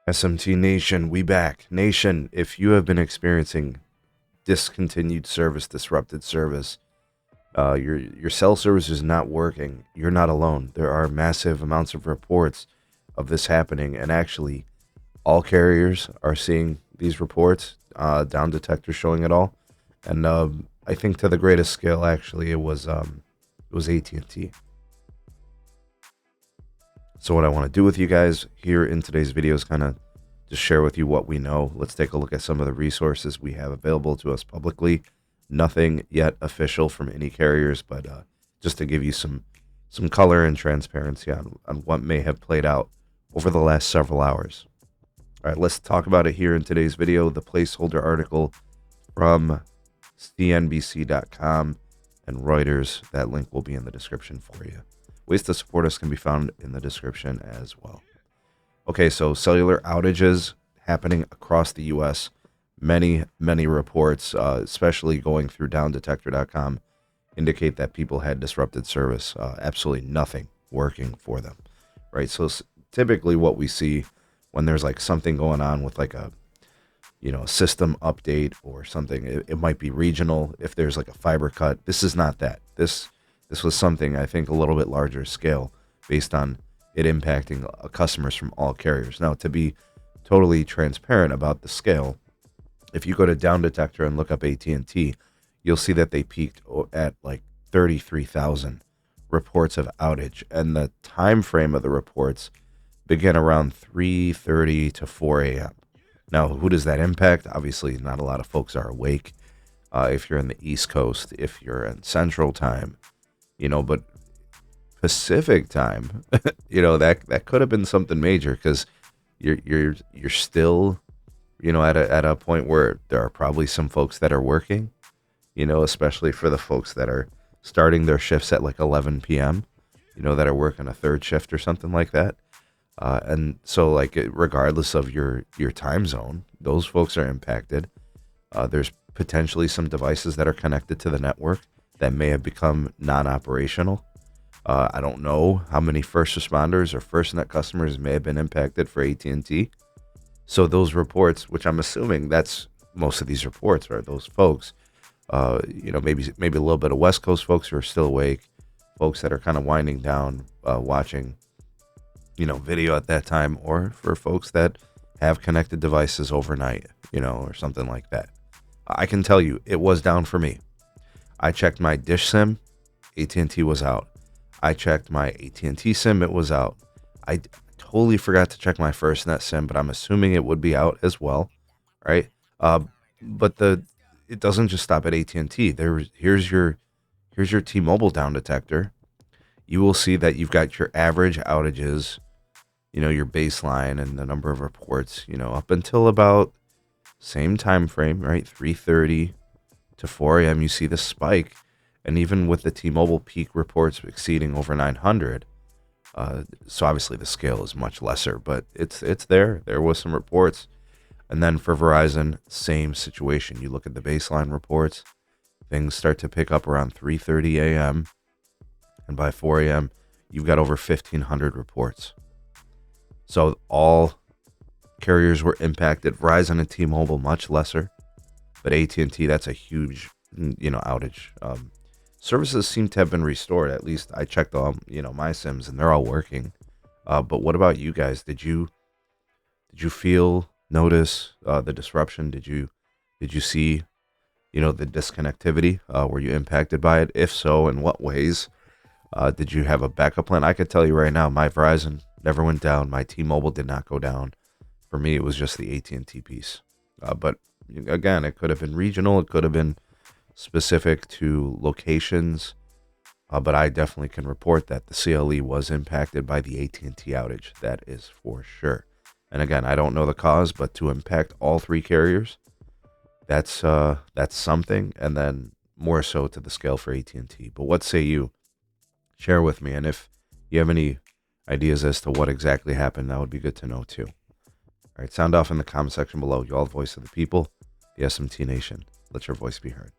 SMT Nation, we back. Nation, if you have been experiencing discontinued service, disrupted service, your cell service is not working, you're not alone. There are massive amounts of reports of this happening, and actually, all carriers are seeing these reports, down detectors showing it all. And I think to the greatest scale, actually, it was AT&T. So what I want to do with you guys here in today's video is kind of just share with you what we know. Let's take a look at some of the resources we have available to us publicly. Nothing yet official from any carriers, but just to give you some color and transparency on what may have played out over the last several hours. All right, let's talk about it here in today's video. The placeholder article from cnbc.com and Reuters. That link will be in the description for you. Ways to support us can be found in the description as well. Okay, so cellular outages happening across the U.S. Many reports, especially going through downdetector.com, indicate that people had disrupted service. Absolutely nothing working for them, right? So typically what we see when there's like something going on with like a system update or something, it might be regional. If there's like a fiber cut, this is not that. This was something, I think, a little bit larger scale based on it impacting customers from all carriers. Now, to be totally transparent about the scale, if you go to Down Detector and look up AT&T, you'll see that they peaked at like 33,000 reports of outage. And the time frame of the reports began around 3:30 to 4 a.m. Now, who does that impact? Obviously, not a lot of folks are awake. If you're in the East Coast, if you're in Central Time, but Pacific Time, that could have been something major, because you're still, at a point where there are probably some folks that are working, especially for the folks that are starting their shifts at like 11 p.m., that are working a third shift or something like that. And so, like, regardless of your time zone, those folks are impacted. There's potentially some devices that are connected to the network that may have become non-operational. I don't know how many first responders or FirstNet customers may have been impacted for AT&T. So those reports, which I'm assuming that's most of these reports, are those folks, maybe a little bit of West Coast folks who are still awake, folks that are kind of winding down, watching, video at that time, or for folks that have connected devices overnight, or something like that. I can tell you, it was down for me. I checked my Dish SIM, AT&T was out. I checked my AT&T SIM, it was out. I totally forgot to check my FirstNet SIM, but I'm assuming it would be out as well, right? But it doesn't just stop at AT&T. Here's your T-Mobile Down Detector. You will see that you've got your average outages, your baseline and the number of reports, up until about same time frame, right? 3:30 to 4 a.m. You see the spike, and even with the T-Mobile peak reports exceeding over 900, so obviously the scale is much lesser, but it's there. There was some reports. And then for Verizon, same situation. You look at the baseline reports, things start to pick up around 3:30 a.m., and by 4 a.m., you've got over 1,500 reports. So all carriers were impacted. Verizon and T-Mobile much lesser, but AT&T, that's a huge, outage. Services seem to have been restored. At least I checked all, my SIMs, and they're all working. But what about you guys? Did you notice the disruption? Did you see, the disconnectivity? Were you impacted by it? If so, in what ways? Did you have a backup plan? I could tell you right now, my Verizon never went down. My T-Mobile did not go down. For me, it was just the AT&T piece. But again, it could have been regional. It could have been specific to locations. But I definitely can report that the CLE was impacted by the AT&T outage. That is for sure. And again, I don't know the cause, but to impact all three carriers, that's something. And then more so to the scale for AT&T. But what say you? Share with me. And if you have any ideas as to what exactly happened, that would be good to know too. All right, sound off in the comment section below. You're all the voice of the people, the SMT Nation. Let your voice be heard.